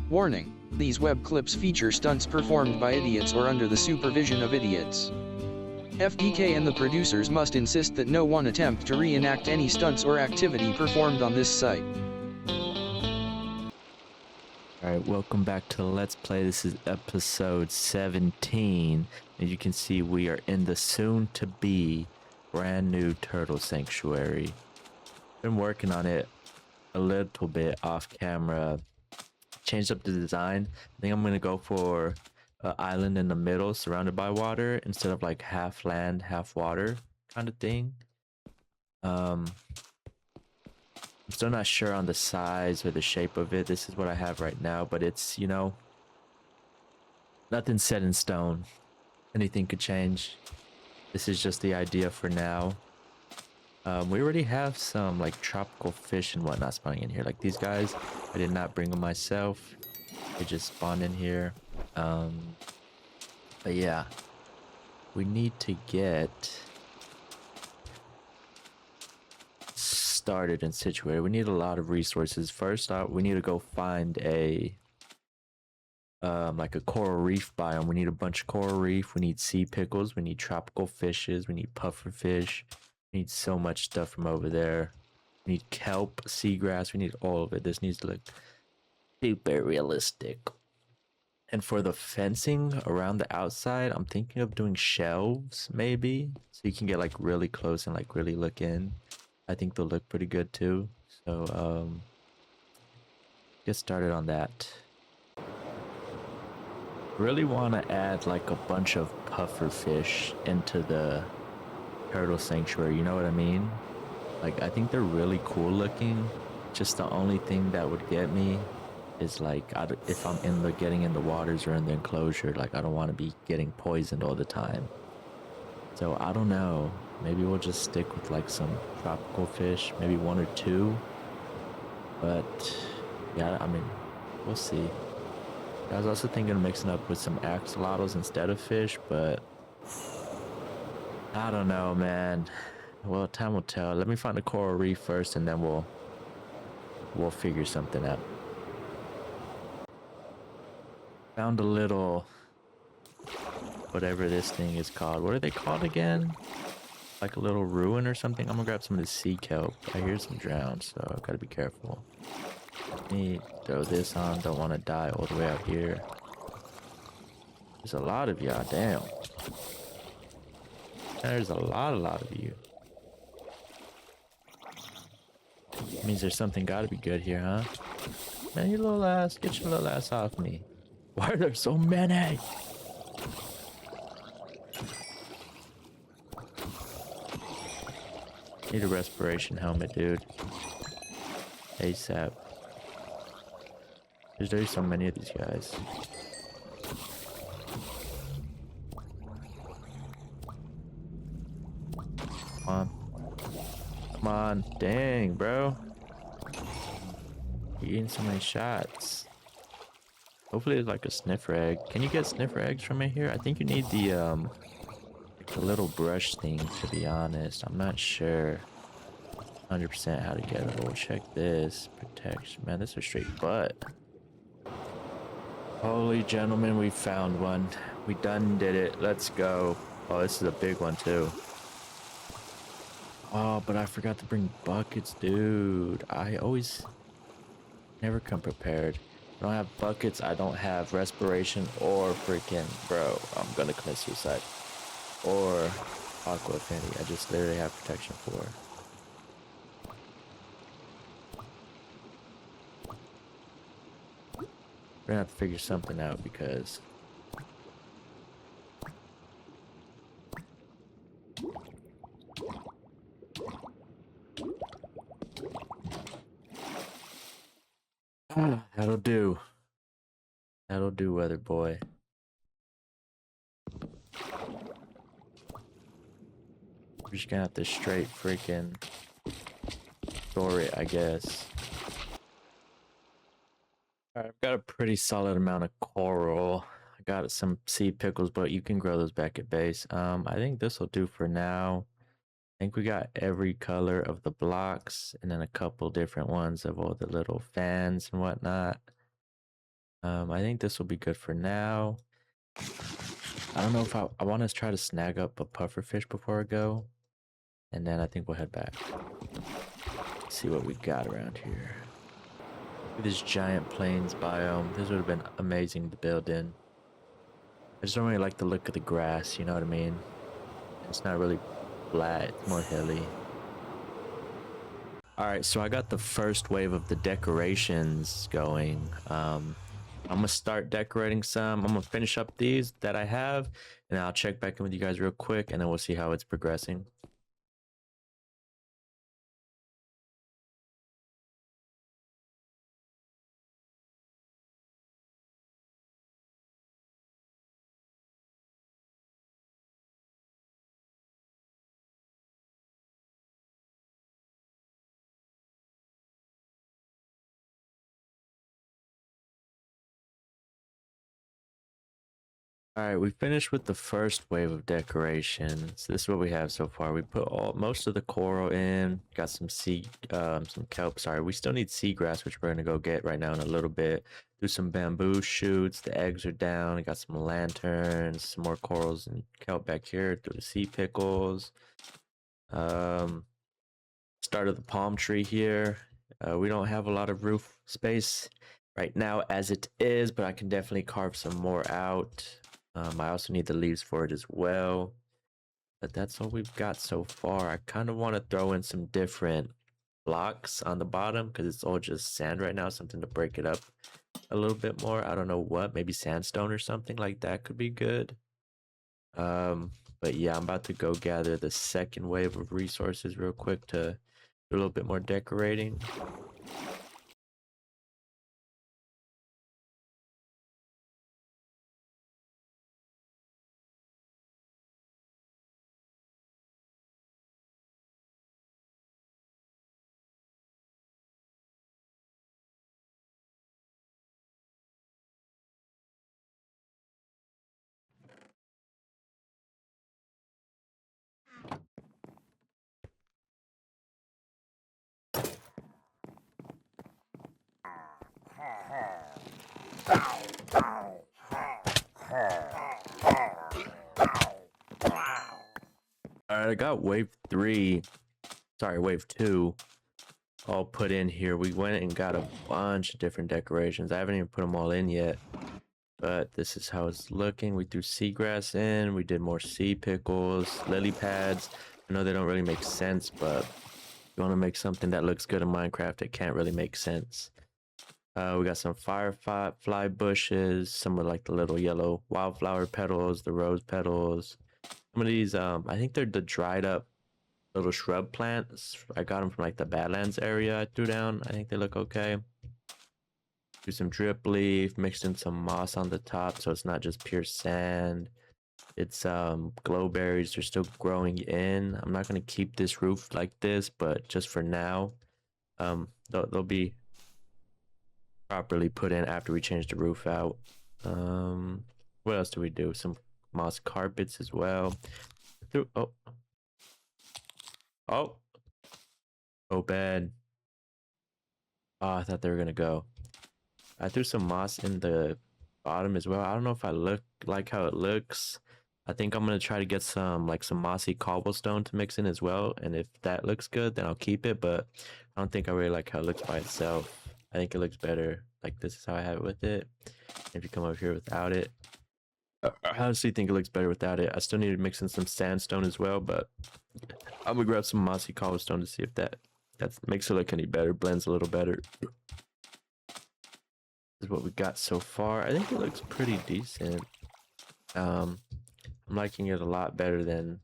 Warning: these web clips feature stunts performed by idiots or under the supervision of idiots. FDK and the producers must insist that no one attempt to reenact any stunts or activity performed on this site. Alright, welcome back to Let's Play. This is episode 17. As you can see, we are in the soon-to-be brand new turtle sanctuary. Been working on it a little bit off camera. Changed up the design. I think I'm going to go for an island in the middle surrounded by water instead of like half land, half water kind of thing. I'm still not sure on the size or the shape of it. This is what I have right now, but it's, you know, nothing set in stone. Anything could change. This is just the idea for now. We already have some like tropical fish and whatnot spawning in here. Like these guys, I did not bring them myself. They just spawned in here. But yeah, we need to get started and situated. We need a lot of resources. First off, we need to go find a like a coral reef biome. We need a bunch of coral reef. We need sea pickles. We need tropical fishes. We need puffer fish. We need so much stuff from over there. We need kelp, seagrass. We need all of it. This needs to look super realistic. And for the fencing around the outside, I'm thinking of doing shelves maybe, so you can get like really close and like really look in. I think they'll look pretty good too. So get started on that. Really want to add like a bunch of puffer fish into the turtle sanctuary, you know what I mean? Like I think they're really cool looking. Just the only thing that would get me is like if I'm getting in the waters or in the enclosure, like I don't want to be getting poisoned all the time. So I don't know, maybe we'll just stick with like some tropical fish, maybe one or two. But yeah, I mean, we'll see. I was also thinking of mixing up with some axolotls instead of fish, but I don't know, man. Well, time will tell. Let me find a coral reef first, and then we'll figure something out. Found a little whatever this thing is called. What are they called again? Like a little ruin or something? I'm gonna grab some of this sea kelp. I hear some drown, so I gotta be careful. Let me throw this on. Don't want to die all the way out here. There's a lot of y'all. Damn. There's a lot of you. Means there's something gotta be good here, huh? Man, your little ass, get your little ass off me. Why are there so many? Need a respiration helmet, dude. ASAP. There's so many of these guys. Come on. Come on. Dang, bro. You're eating so many shots. Hopefully it's like a sniffer egg. Can you get sniffer eggs from in here? I think you need the little brush thing, to be honest. I'm not sure 100% how to get it. We'll check this. Protection. Man, this is straight butt. Holy gentlemen, we found one. We done did it. Let's go. Oh, this is a big one too. Oh, but I forgot to bring buckets, dude. I always never come prepared. I don't have buckets. I don't have respiration or freaking, bro, I'm gonna commit suicide. Or aqua affinity. I just literally have protection for. We're gonna have to figure something out because that'll do. That'll do, weather boy. We're just gonna have to straight freaking store it, I guess. Alright, I've got a pretty solid amount of coral. I got some sea pickles, but you can grow those back at base. I think this will do for now. I think we got every color of the blocks and then a couple different ones of all the little fans and whatnot. I think this will be good for now. I don't know if I want to try to snag up a pufferfish before I go. And then I think we'll head back. See what we got around here. Look at this giant plains biome. This would have been amazing to build in. I just don't really like the look of the grass, you know what I mean? It's not really flat, it's more hilly. Alright, so I got the first wave of the decorations going. I'm gonna start decorating some. I'm gonna finish up these that I have, and I'll check back in with you guys real quick, and then we'll see how it's progressing. Alright, we finished with the first wave of decorations. This is what we have so far. We put most of the coral in, got some some kelp, sorry. We still need seagrass, which we're gonna go get right now in a little bit. Do some bamboo shoots, the eggs are down, I got some lanterns, some more corals and kelp back here, do the sea pickles. Started the palm tree here. We don't have a lot of roof space right now as it is, but I can definitely carve some more out. I also need the leaves for it as well. But that's all we've got so far. I kind of want to throw in some different blocks on the bottom because it's all just sand right now. Something to break it up a little bit more. I don't know what. Maybe sandstone or something like that could be good. But yeah, I'm about to go gather the second wave of resources real quick to do a little bit more decorating. Alright, I got wave 2 all put in here. We went and got a bunch of different decorations. I haven't even put them all in yet, but this is how it's looking. We threw seagrass in, we did more sea pickles, lily pads. I know they don't really make sense, but if you want to make something that looks good in Minecraft, it can't really make sense. We got some firefly bushes, some of like the little yellow wildflower petals, the rose petals. Some of these, I think they're the dried up little shrub plants. I got them from like the Badlands area I threw down. I think they look okay. Do some drip leaf, mixed in some moss on the top so it's not just pure sand. It's glowberries, they're still growing in. I'm not gonna keep this roof like this, but just for now, they'll be properly put in after we change the roof out. What else do we do? Some moss carpets as well. Oh, bad. Oh, I thought they were gonna go. I threw some moss in the bottom as well. I don't know if I like how it looks. I think I'm gonna try to get some mossy cobblestone to mix in as well. And if that looks good, then I'll keep it. But I don't think I really like how it looks by itself. I think it looks better like this is how I have it with it. If you come over here without it, I honestly think it looks better without it. I still need to mix in some sandstone as well, but I'm gonna grab some mossy cobblestone to see if that makes it look any better, blends a little better. This is what we got so far. I think it looks pretty decent. I'm liking it a lot better than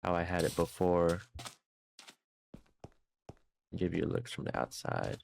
how I had it before. Give you looks from the outside.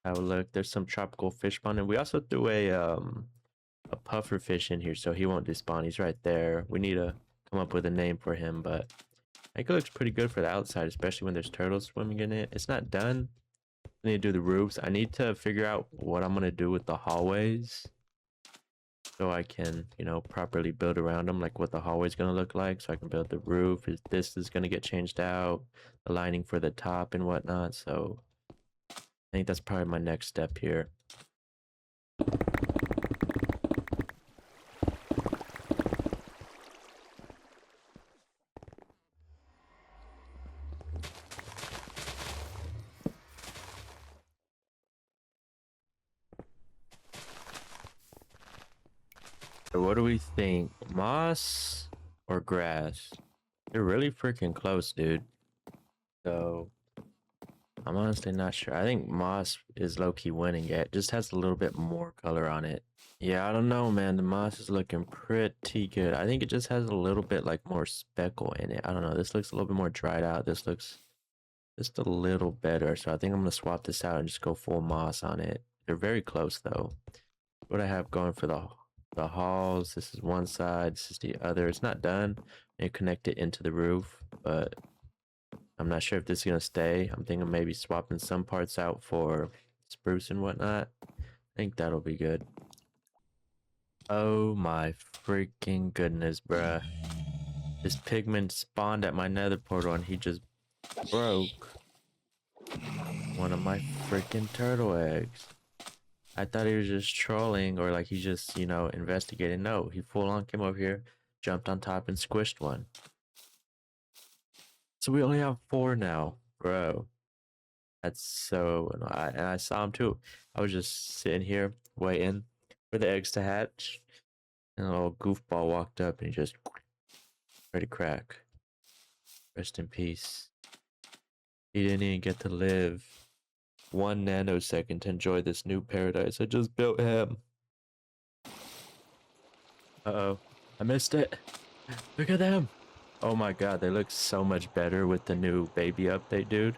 How it look. There's some tropical fish spawn, and we also threw a puffer fish in here, so he won't despawn. He's right there. We need to come up with a name for him, but I think it looks pretty good for the outside, especially when there's turtles swimming in it. It's not done. I need to do the roofs. I need to figure out what I'm gonna do with the hallways, so I can, you know, properly build around them, like what the hallway's gonna look like, so I can build the roof. This is gonna get changed out, the lining for the top and whatnot. So I think that's probably my next step here. So what do we think? Moss or grass? They're really freaking close, dude. So I'm honestly not sure. I think moss is low-key winning it. Just has a little bit more color on it. Yeah, I don't know, man. The moss is looking pretty good. I think it just has a little bit like more speckle in it. I don't know. This looks a little bit more dried out. This looks just a little better. So I think I'm gonna swap this out and just go full moss on it. They're very close though. What I have going for the halls, this is one side, this is the other. It's not done. And connect it into the roof, but I'm not sure if this is gonna stay. I'm thinking maybe swapping some parts out for spruce and whatnot. I think that'll be good. Oh my freaking goodness, bruh. This pigman spawned at my nether portal and he just broke one of my freaking turtle eggs. I thought he was just trolling or like he's just, you know, investigating. No, he full on came over here, jumped on top and squished one. So we only have 4 now, bro. That's so annoying. And I saw him too. I was just sitting here waiting for the eggs to hatch. And a little goofball walked up and he just ready to crack. Rest in peace. He didn't even get to live 1 nanosecond to enjoy this new paradise I just built him. Uh-oh. I missed it. Look at them. Oh my god, they look so much better with the new baby update, dude.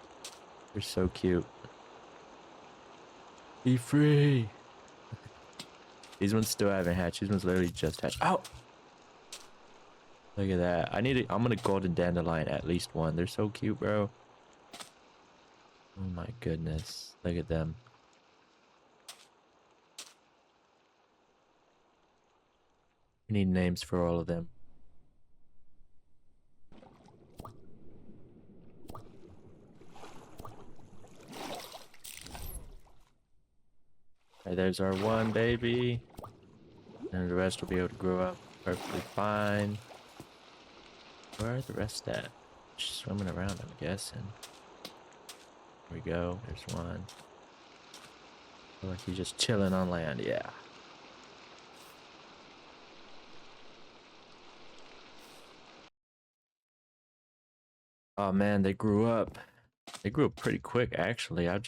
They're so cute. Be free. These ones still haven't hatched. These ones literally just hatched. Ow! Look at that. I'm gonna golden dandelion at least one. They're so cute, bro. Oh my goodness. Look at them. We need names for all of them. Alright, there's our one baby. And the rest will be able to grow up perfectly fine. Where are the rest at? Just swimming around, I'm guessing. There we go. There's one. Feel like he's just chilling on land. Yeah. Oh man, they grew up. They grew up pretty quick, actually. I've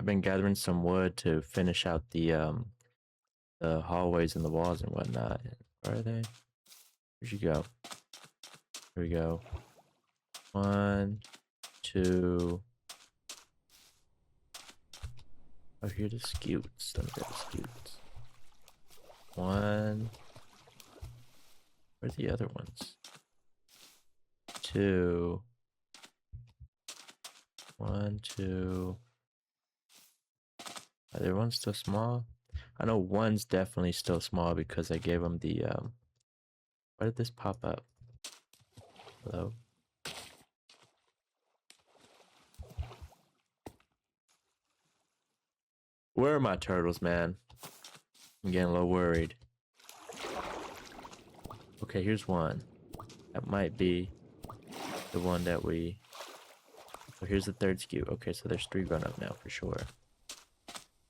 been gathering some wood to finish out the hallways and the walls and whatnot. Where are they? Where'd you go? Here we go. 1, 2. Oh, here are the scutes. Let me get the scutes. 1. Where are the other ones? 2. 1, 2. Are there ones still small? I know one's definitely still small because I gave them the why did this pop up? Hello? Where are my turtles, man? I'm getting a little worried. Okay, here's one. That might be the one that we... So here's the third scute. Okay, so there's 3 grown up now for sure.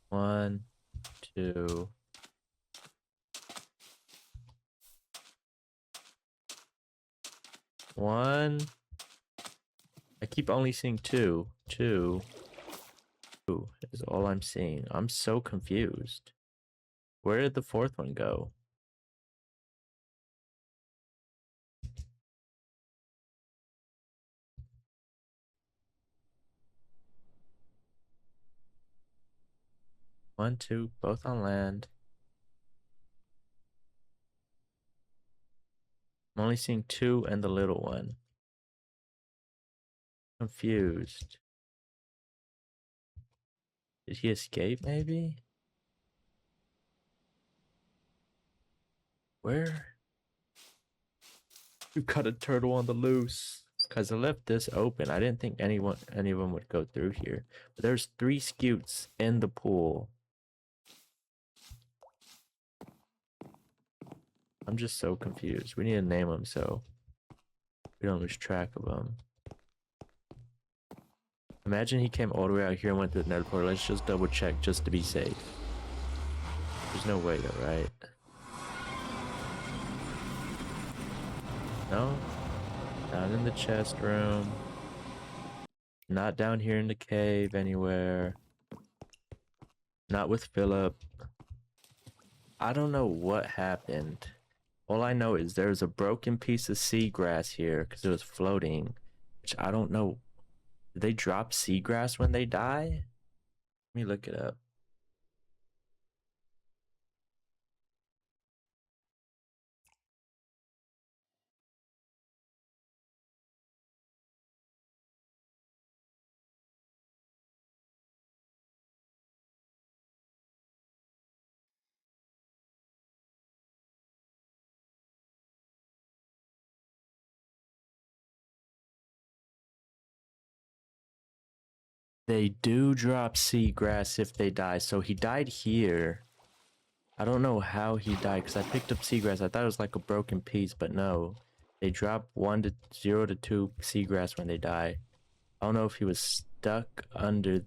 1, 2. One. I keep only seeing 2. 2 is all I'm seeing. I'm so confused. Where did the 4th one go? One, 2, both on land. I'm only seeing 2 and the little one. Confused. Did he escape, maybe? Where? You caught a turtle on the loose. Because I left this open. I didn't think any of them would go through here. But there's 3 scutes in the pool. I'm just so confused. We need to name them so we don't lose track of them. Imagine he came all the way out here and went to the nether portal. Let's just double check just to be safe. There's no way though, right? No, not in the chest room. Not down here in the cave anywhere. Not with Philip. I don't know what happened. All I know is there's a broken piece of seagrass here because it was floating, which I don't know. Do they drop seagrass when they die? Let me look it up. They do drop seagrass if they die. So he died here. I don't know how he died because I picked up seagrass. I thought it was like a broken piece, but no. They drop 0 to 2 seagrass when they die. I don't know if he was stuck under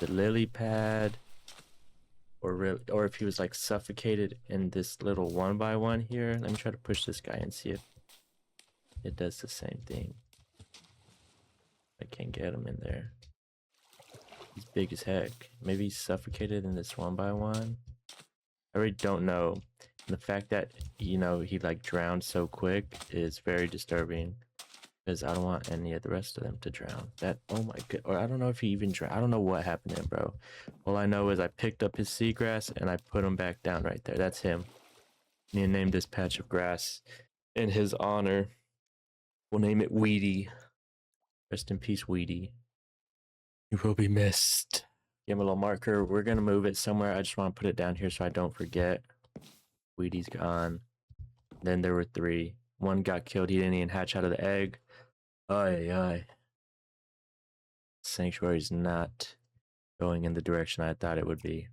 the lily pad or if he was like suffocated in this little 1x1 here. Let me try to push this guy and see if it does the same thing. I can't get him in there. He's big as heck. Maybe he's suffocated in this 1x1. I really don't know. And the fact that, you know, he like drowned so quick is very disturbing. Because I don't want any of the rest of them to drown. That, oh my god. Or I don't know if he even drowned. I don't know what happened then, bro. All I know is I picked up his seagrass and I put him back down right there. That's him. I need to name this patch of grass in his honor. We'll name it Weedy. Rest in peace, Weedy. You will be missed. Give him a little marker. We're going to move it somewhere. I just want to put it down here so I don't forget. Weedy's gone. Then there were 3. 1 got killed. He didn't even hatch out of the egg. Aye. Sanctuary's not going in the direction I thought it would be.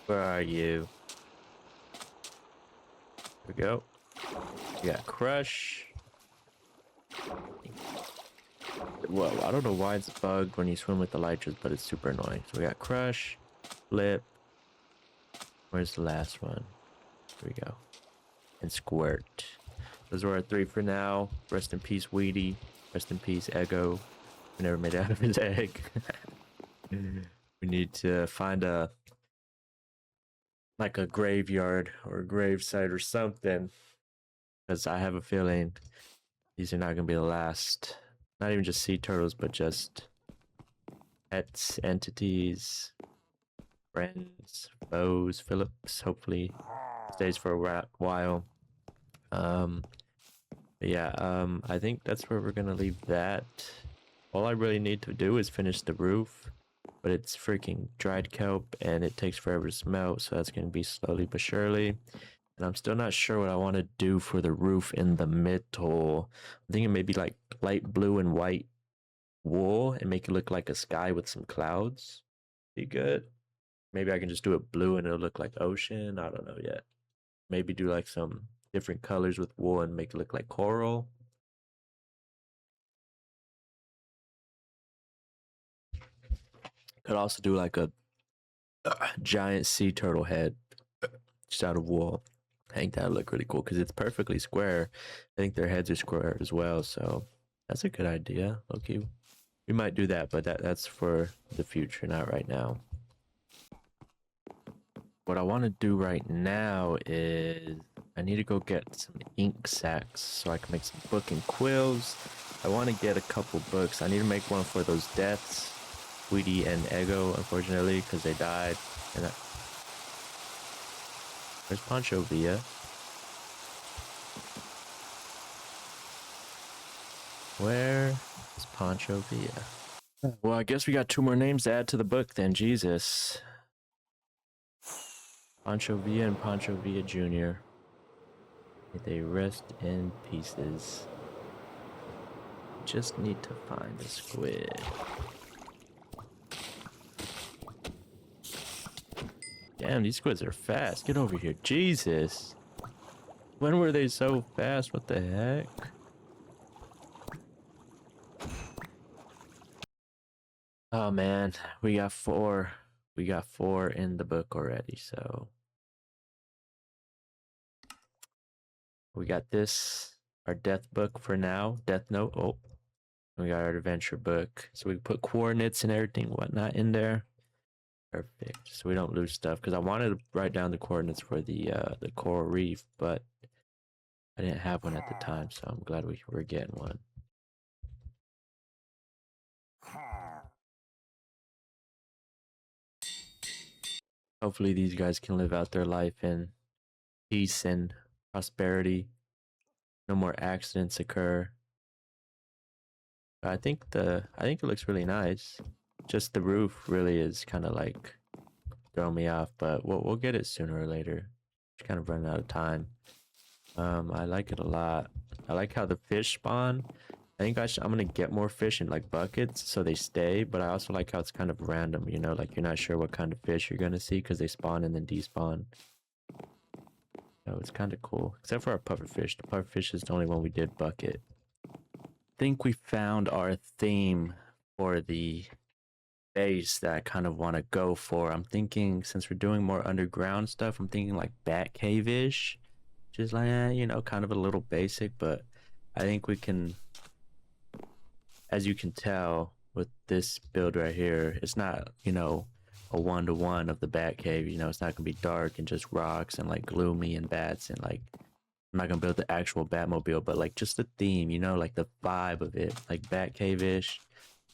Where are you? Here we go. We got Crush. Whoa, I don't know why it's bugged when you swim with elytras, but it's super annoying. So we got Crush, Flip. Where's the last one? Here we go. And Squirt. Those are our 3 for now. Rest in peace, Weedy. Rest in peace, Ego. We never made it out of his egg. We need to find a graveyard or a gravesite or something. Because I have a feeling these are not going to be the last. Not even just sea turtles, but just pets, entities, friends, foes. Phillips hopefully stays for a while. I think that's where we're gonna leave that. All I really need to do is finish the roof, but it's freaking dried kelp and it takes forever to smelt, so that's gonna be slowly but surely. And I'm still not sure what I want to do for the roof in the middle. I'm thinking maybe like light blue and white wool and make it look like a sky with some clouds. Be good. Maybe I can just do it blue and it'll look like ocean. I don't know yet. Maybe do like some different colors with wool and make it look like coral. Could also do like a giant sea turtle head just out of wool. I think that would look really cool because it's perfectly square. I think their heads are square as well, so that's a good idea. Okay, we might do that, but that's for the future, not right now. What I want to do right now is I need to go get some ink sacks so I can make some book and quills. I want to get a couple books. I need to make one for those deaths, Weedy and Ego, unfortunately, because they died. And where's Pancho Villa? Where is Pancho Villa? Well, I guess we got 2 more names to add to the book then. Jesus. Pancho Villa and Pancho Villa Jr. May they rest in pieces. Just need to find a squid. Damn, these squids are fast. Get over here. Jesus. When were they so fast? What the heck? Oh man, we got 4. We got 4 in the book already, so We got this, our death book for now, death note. Oh, we got our adventure book. So we put coordinates and everything, whatnot in there. Perfect. So we don't lose stuff. Because I wanted to write down the coordinates for the coral reef, but I didn't have one at the time. So I'm glad we're getting one. Hopefully these guys can live out their life in peace and prosperity. No more accidents occur. I think it looks really nice. Just the roof really is kind of like throwing me off, but we'll get it sooner or later. Just kind of running out of time. I like it a lot. I like how the fish spawn. I think I'm gonna get more fish in like buckets so they stay, but I also like how it's kind of random, you know, like you're not sure what kind of fish you're gonna see because they spawn and then despawn. So it's kind of cool, except for our pufferfish. The pufferfish is the only one we did bucket. I think we found our theme for the base that I kind of want to go for. I'm thinking, since we're doing more underground stuff, I'm thinking like Batcave-ish. Just like, you know, kind of a little basic, but I think we can, as you can tell with this build right here, it's not, you know, a 1-to-1 of the Batcave. You know, it's not gonna be dark and just rocks and like gloomy and bats and like, I'm not gonna build the actual Batmobile, but like just the theme, you know, like the vibe of it, like Batcave-ish.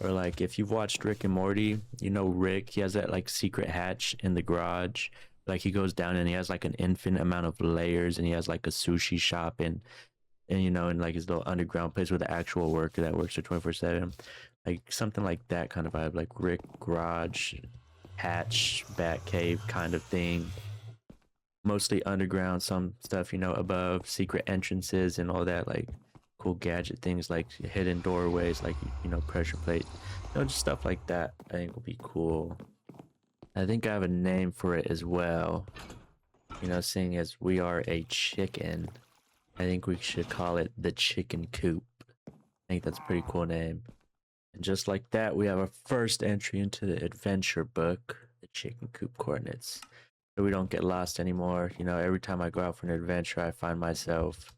Or like if you've watched Rick and Morty, you know Rick, he has that like secret hatch in the garage. Like he goes down and he has like an infinite amount of layers and he has like a sushi shop and you know, and like his little underground place with the actual worker that works for 24/7. Like something like that kind of vibe, like Rick garage, hatch, bat cave kind of thing. Mostly underground, some stuff, you know, above, secret entrances and all that, like cool gadget things like hidden doorways, like, you know, pressure plate, you know, just stuff like that. I think will be cool. I think I have a name for it as well, you know, seeing as we are a chicken. I think we should call it the chicken coop. I think that's a pretty cool name. And just like that, we have our first entry into the adventure book, the chicken coop coordinates, so we don't get lost anymore. You know, every time I go out for an adventure, I find myself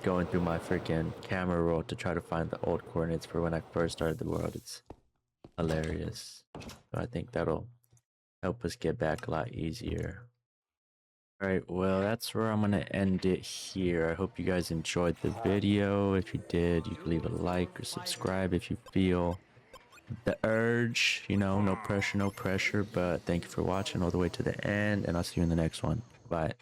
going through my freaking camera roll to try to find the old coordinates for when I first started the world. It's hilarious. So I think that'll help us get back a lot easier. Alright, well, that's where I'm gonna end it here. I hope you guys enjoyed the video. If you did, you can leave a like or subscribe if you feel the urge. You know, no pressure, but thank you for watching all the way to the end, and I'll see you in the next one. Bye.